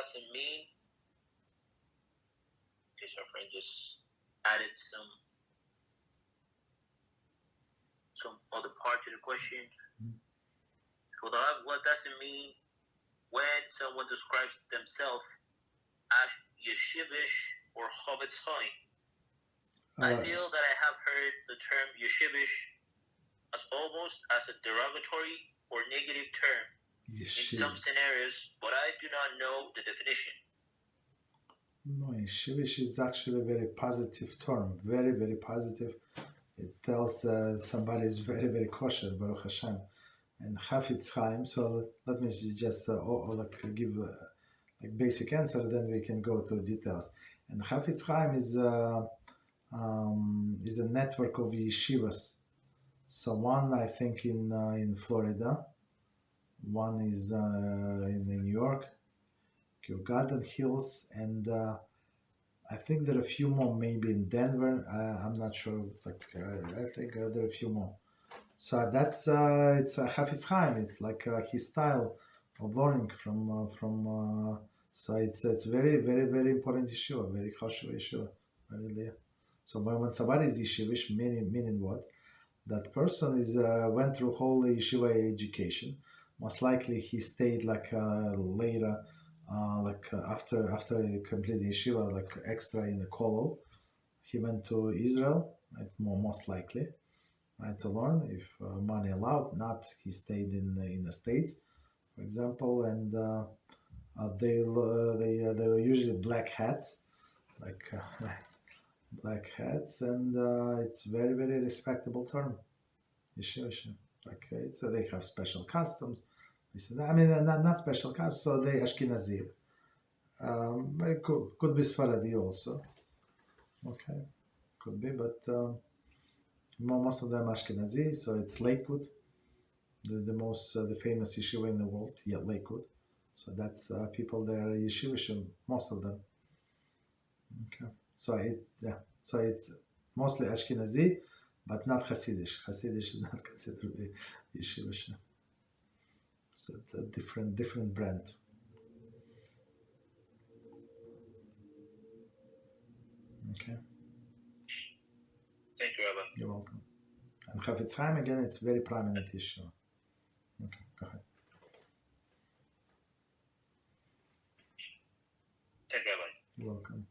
doesn't mean. Because our friend just added some other part to the question. So what does it mean when someone describes themselves as Yeshivish or Chofetz Chaim? I feel that I have heard the term Yeshivish as almost as a derogatory or negative term in some scenarios, but I do not know the definition. No, Yeshivish is actually a very positive term, very, very positive. It tells somebody is very, very kosher, Baruch HaShem. And Chofetz Chaim, so let me just give a basic answer, then we can go to details. And Chofetz Chaim is a network of yeshivas. So one, I think, in Florida, one is in New York, Garden Hills, and I think there are a few more, maybe in Denver. I'm not sure. I think there are a few more. So that's it's Chofetz Chaim. It's like his style of learning from. So it's very, very, very important issue, a very kosher issue. Really. So when somebody is yeshivish, meaning what? That person is went through whole yeshiva education. Most likely he stayed later, after he completed yeshiva, extra in the kollel. He went to Israel, right, most likely, right, to learn if money allowed. Not he stayed in the States, for example, and they were usually black hats, black hats, and it's very, very respectable term, Yeshivish. They have special customs. I mean, not special customs. So they Ashkenazi. It could be Sfaradi also. Okay, could be, but most of them Ashkenazi. So it's Lakewood, the most the famous yeshiva in the world. Yeah, Lakewood. So that's people there Yeshivish, most of them. Okay. So it's mostly Ashkenazi, but not Hasidish. Hasidish is not considered Yeshivish. So it's a different brand. Okay. Thank you, Rabbi. You're welcome. And Chofetz Chaim, again, it's very prominent issue. Okay, go ahead. Thank you, Rabbi. You're welcome.